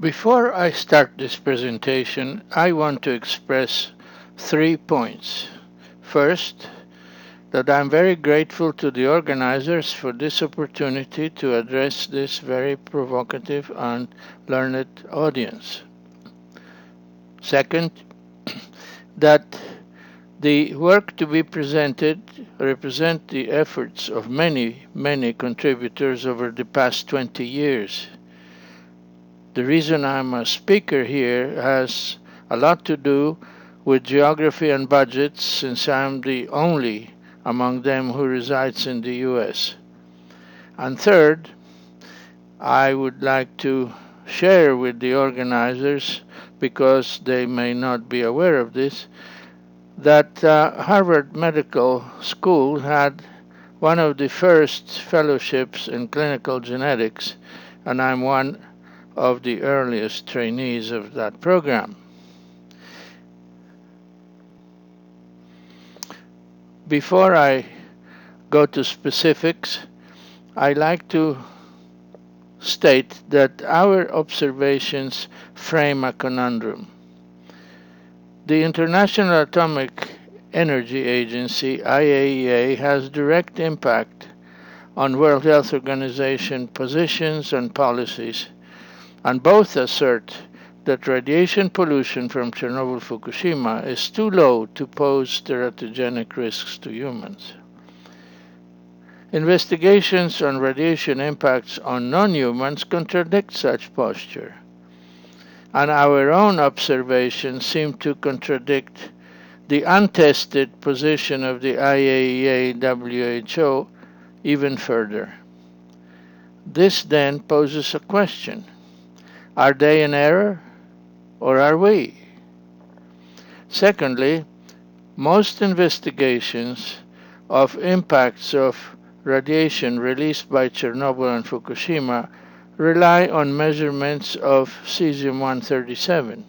Before I start this presentation, I want to express 3 points. First, that I'm very grateful to the organizers for this opportunity to address this very provocative and learned audience. Second, that the work to be presented represent the efforts of many contributors over the past 20 years. The reason I'm a speaker here has a lot to do with geography and budgets, since I'm the only among them who resides in the US. And third, I would like to share with the organizers, because they may not be aware of this, that Harvard Medical School had one of the first fellowships in clinical genetics, and I'm one of the earliest trainees of that program. Before I go to specifics, I like to state that our observations frame a conundrum. The International Atomic Energy Agency, IAEA, has direct impact on World Health Organization positions and policies, and both assert that radiation pollution from Chernobyl-Fukushima is too low to pose teratogenic risks to humans. Investigations on radiation impacts on non-humans contradict such posture, and our own observations seem to contradict the untested position of the IAEA WHO even further. This then poses a question. Are they in error, or are we? Secondly, most investigations of impacts of radiation released by Chernobyl and Fukushima rely on measurements of cesium-137.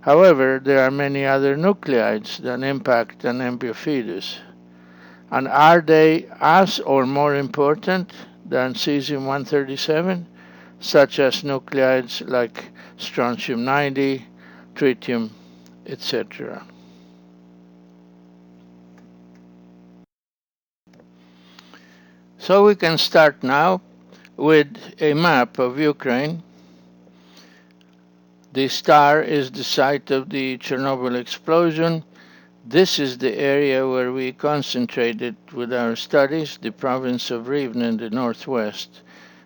However, there are many other nuclides that impact an embryo fetus. And are they as or more important than cesium-137? Such as nuclides like strontium-90, tritium, etc. So we can start now with a map of Ukraine. The star is the site of the Chernobyl explosion. This is the area where we concentrated with our studies, the province of Rivne in the northwest.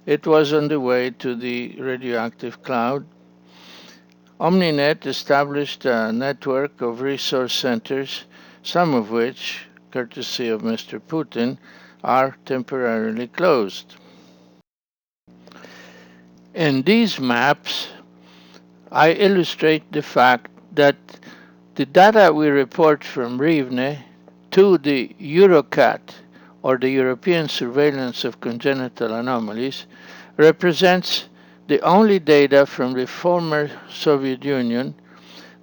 It was on the way to the radioactive cloud. OMNI-Net established a network of resource centers, some of which, courtesy of Mr. Putin, are temporarily closed. In these maps, I illustrate the fact that the data we report from Rivne to the EuroCat, or the European Surveillance of Congenital Anomalies, represents the only data from the former Soviet Union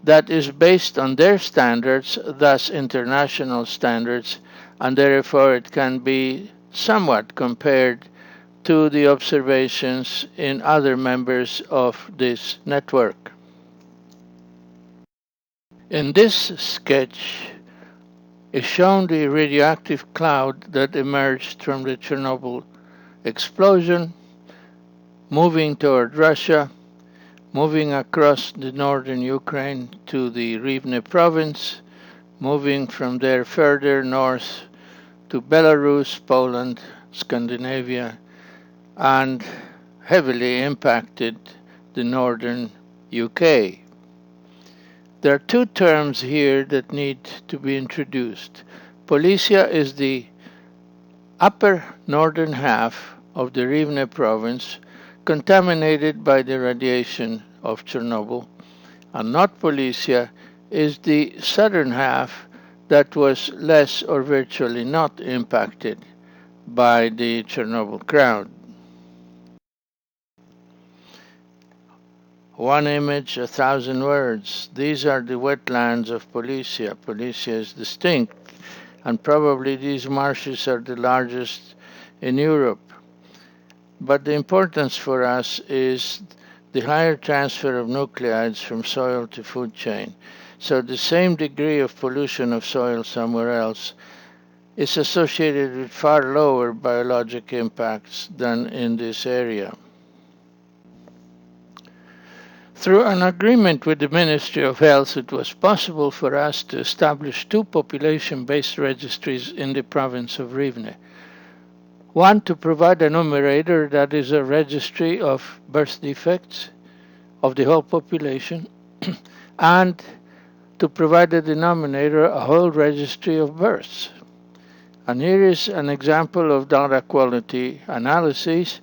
that is based on their standards, thus international standards, and therefore it can be somewhat compared to the observations in other members of this network. In this sketch is shown the radioactive cloud that emerged from the Chernobyl explosion, moving toward Russia, moving across the northern Ukraine to the Rivne province, moving from there further north to Belarus, Poland, Scandinavia, and heavily impacted the northern UK. There are two terms here that need to be introduced. Polesia is the upper northern half of the Rivne province contaminated by the radiation of Chernobyl, and North Polesia is the southern half that was less or virtually not impacted by the Chernobyl cloud. One image, 1,000 words. These are the wetlands of Polesia. Polesia is distinct, and probably these marshes are the largest in Europe. But the importance for us is the higher transfer of nucleides from soil to food chain. So the same degree of pollution of soil somewhere else is associated with far lower biologic impacts than in this area. Through an agreement with the Ministry of Health, it was possible for us to establish two population-based registries in the province of Rivne. One to provide a numerator that is a registry of birth defects of the whole population, and to provide a denominator, a whole registry of births. And here is an example of data quality analysis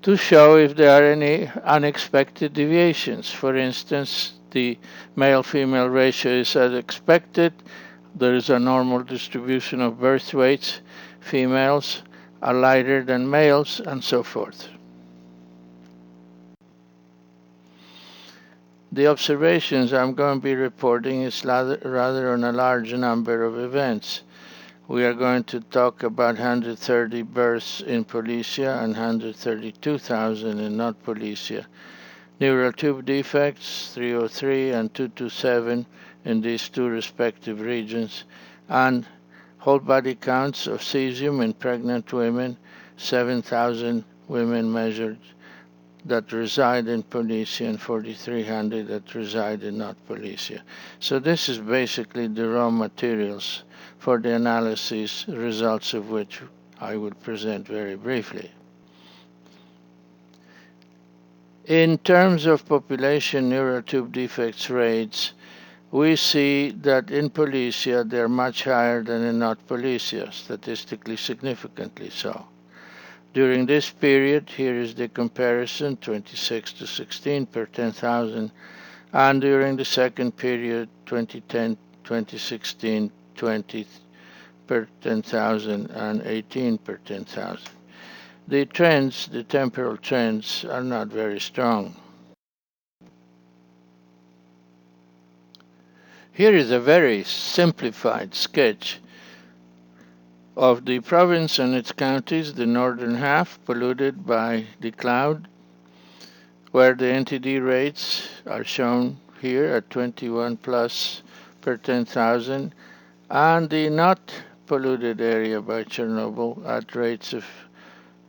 to show if there are any unexpected deviations. For instance, the male-female ratio is as expected. There is a normal distribution of birth weights. Females are lighter than males, and so forth. The observations I'm going to be reporting is rather on a large number of events. We are going to talk about 130 births in Policia and 132,000 in not Policia. Neural tube defects, 303 and 227 in these two respective regions, and whole body counts of cesium in pregnant women, 7,000 women measured that reside in Policia and 4,300 that reside in not Policia. So this is basically the raw materials for the analysis, results of which I will present very briefly. In terms of population neural tube defects rates, we see that in Policia they're much higher than in not Policia, statistically significantly so. During this period, here is the comparison, 26 to 16 per 10,000, and during the second period, 2010, 2016, 20 per 10,000 and 18 per 10,000. The trends, the temporal trends, are not very strong. Here is a very simplified sketch of the province and its counties, the northern half polluted by the cloud, where the NTD rates are shown here at 21 plus per 10,000, and the not polluted area by Chernobyl at rates of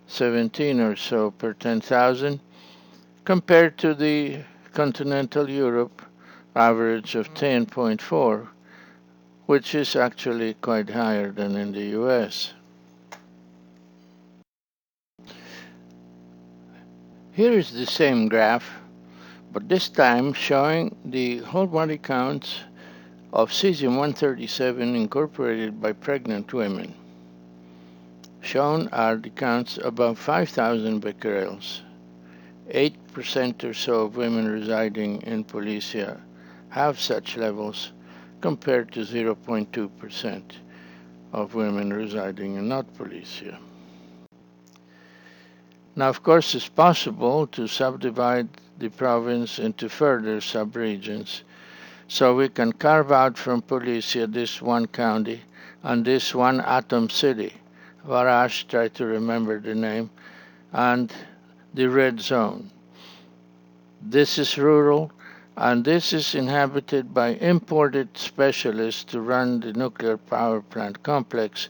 17 or so per 10,000, compared to the continental Europe average of 10.4, which is actually quite higher than in the US. Here is the same graph, but this time showing the whole body counts of cesium-137 incorporated by pregnant women. Shown are the counts above 5,000 becquerels. 8% or so of women residing in Policia have such levels, compared to 0.2% of women residing in not Policia. Now, of course, it's possible to subdivide the province into further subregions, so we can carve out from Policia this one county and this one atom city, Varash, try to remember the name, and the red zone. This is rural, and this is inhabited by imported specialists to run the nuclear power plant complex.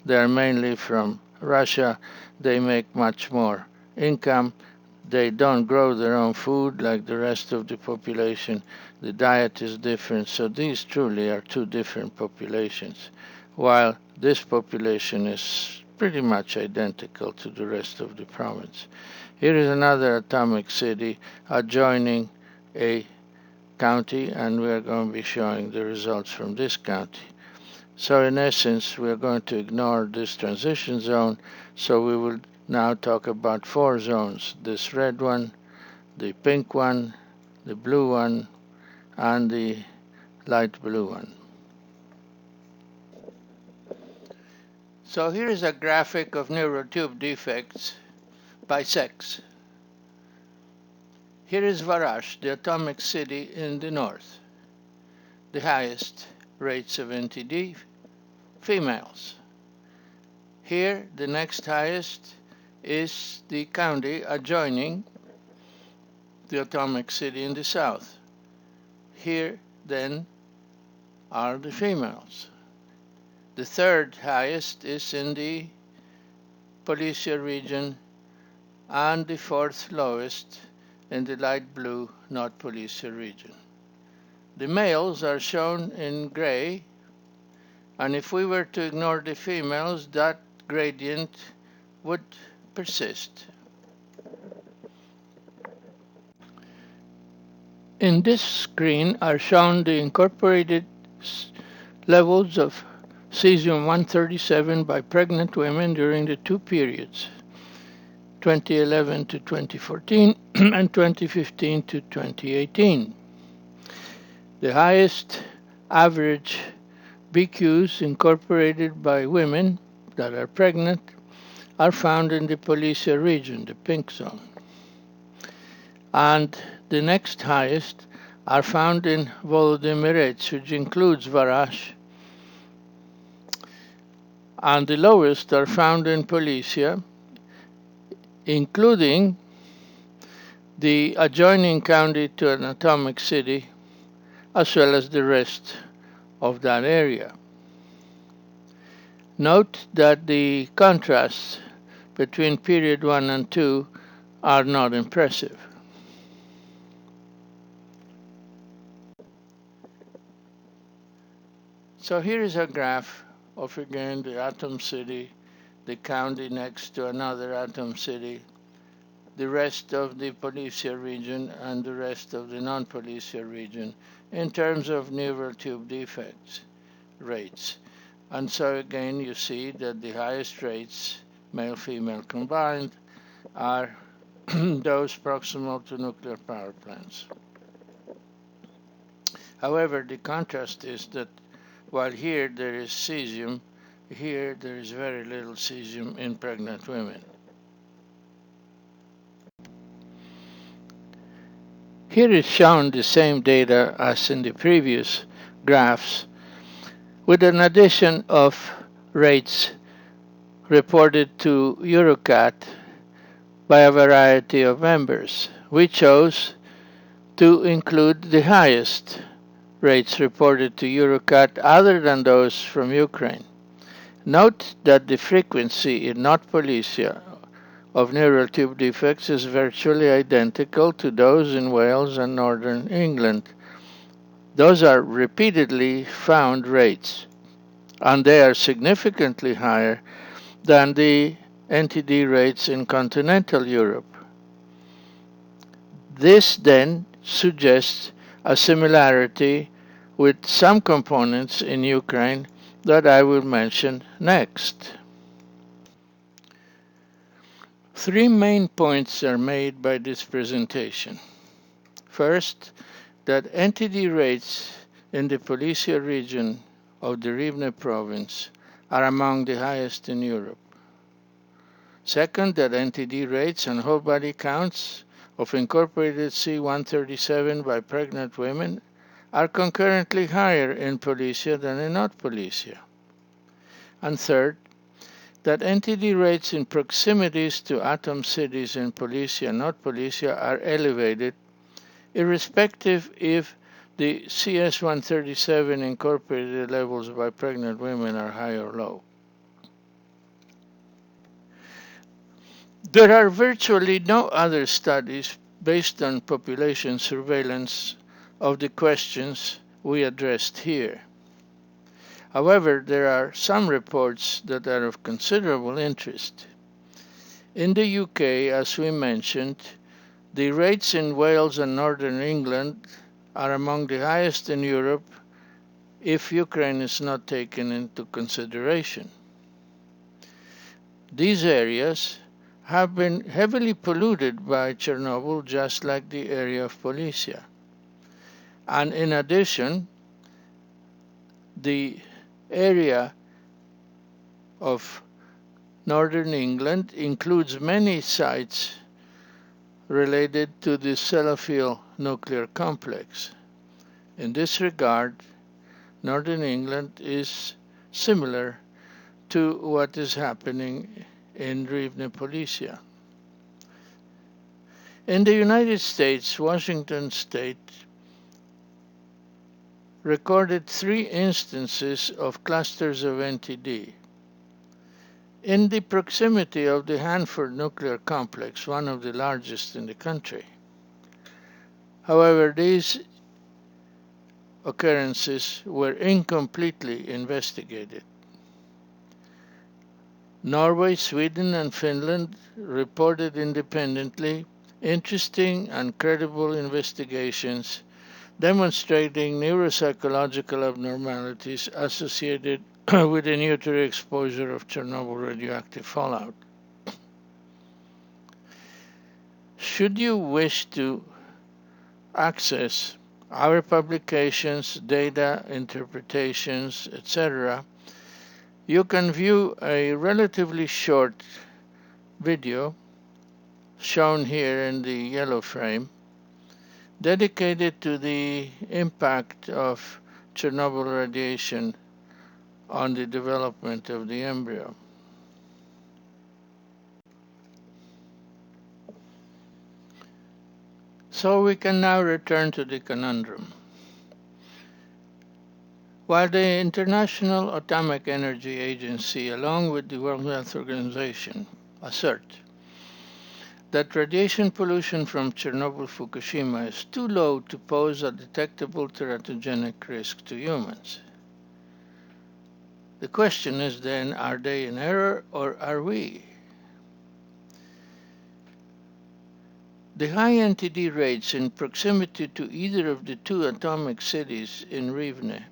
They are mainly from Russia. They make much more income. They don't grow their own food like the rest of the population. The diet is different, so these truly are two different populations, while this population is pretty much identical to the rest of the province. Here is another atomic city adjoining a county, and we are going to be showing the results from this county. So in essence, we are going to ignore this transition zone, so we will now talk about four zones: this red one, the pink one, the blue one, and the light blue one. So here is a graphic of neural tube defects by sex. Here is Varash, the atomic city in the north. The highest rates of NTD, females. Here, the next highest is the county adjoining the atomic city in the south. Here, then, are the females. The third highest is in the Policia region, and the fourth lowest in the light blue not Policia region. The males are shown in gray, and if we were to ignore the females, that gradient would persist. In this screen are shown the incorporated levels of cesium-137 by pregnant women during the two periods, 2011 to 2014 and 2015 to 2018. The highest average BQs incorporated by women that are pregnant are found in the Policia region, the pink zone. And the next highest are found in Volodymyrets, which includes Varash, and the lowest are found in Policia, including the adjoining county to an atomic city, as well as the rest of that area. Note that the contrasts between period 1 and 2 are not impressive. So here is a graph of, again, the atom city, the county next to another atom city, the rest of the Policia region, and the rest of the non-Policia region in terms of neural tube defects rates. And so again, you see that the highest rates, male-female combined, are those proximal to nuclear power plants. However, the contrast is that while here there is cesium, here there is very little cesium in pregnant women. Here is shown the same data as in the previous graphs, with an addition of rates reported to EuroCat by a variety of members. We chose to include the highest rates reported to EuroCat other than those from Ukraine. Note that the frequency in North Policia of neural tube defects is virtually identical to those in Wales and northern England. Those are repeatedly found rates, and they are significantly higher than the NTD rates in continental Europe. This then suggests a similarity with some components in Ukraine that I will mention next. Three main points are made by this presentation. First, that NTD rates in the Policia region of the Rivne province are among the highest in Europe. Second, that NTD rates and whole body counts of incorporated C-137 by pregnant women are concurrently higher in Policia than in North Policia. And third, that NTD rates in proximities to atom cities in Policia and North Policia are elevated, irrespective if the CS-137 incorporated levels by pregnant women are high or low. There are virtually no other studies based on population surveillance of the questions we addressed here. However, there are some reports that are of considerable interest. In the UK, as we mentioned, the rates in Wales and northern England are among the highest in Europe if Ukraine is not taken into consideration. These areas have been heavily polluted by Chernobyl, just like the area of Policia. And in addition, the area of northern England includes many sites related to the Sellafield nuclear complex. In this regard, northern England is similar to what is happening in Rivne Policia. In the United States, Washington State recorded 3 instances of clusters of NTD. In the proximity of the Hanford nuclear complex, one of the largest in the country. However, these occurrences were incompletely investigated. Norway, Sweden, and Finland reported independently interesting and credible investigations demonstrating neuropsychological abnormalities associated with the nuclear exposure of Chernobyl radioactive fallout. Should you wish to access our publications, data, interpretations, etc., you can view a relatively short video shown here in the yellow frame dedicated to the impact of Chernobyl radiation on the development of the embryo. So we can now return to the conundrum. While the International Atomic Energy Agency, along with the World Health Organization, assert that radiation pollution from Chernobyl-Fukushima is too low to pose a detectable teratogenic risk to humans. The question is then, are they in error or are we? The high NTD rates in proximity to either of the 2 atomic cities in Rivne,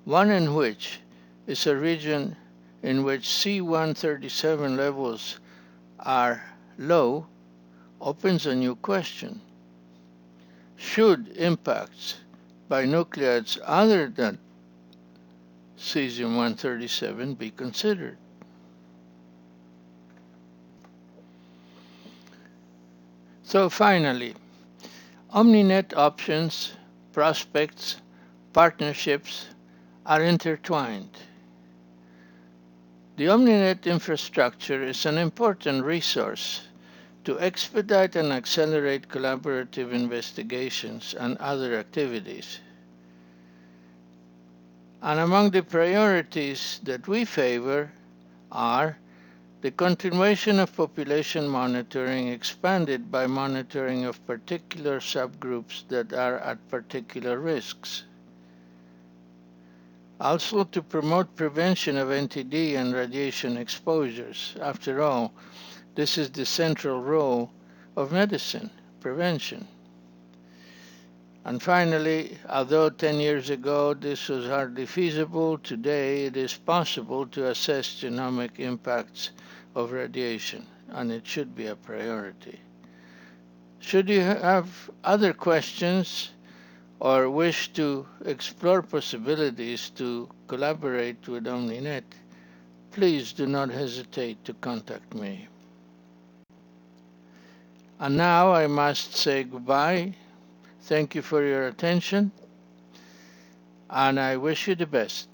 one in which is a region in which C-137 levels are low, opens a new question. Should impacts by nuclides other than cesium-137 be considered? So finally, OMNI-Net options, prospects, partnerships are intertwined. The OMNI-Net infrastructure is an important resource to expedite and accelerate collaborative investigations and other activities. And among the priorities that we favor are the continuation of population monitoring expanded by monitoring of particular subgroups that are at particular risks. Also to promote prevention of NTD and radiation exposures. After all, this is the central role of medicine, prevention. And finally, although 10 years ago this was hardly feasible, today it is possible to assess genomic impacts of radiation, and it should be a priority. Should you have other questions or wish to explore possibilities to collaborate with OMNI-Net, please do not hesitate to contact me. And now I must say goodbye. Thank you for your attention, and I wish you the best.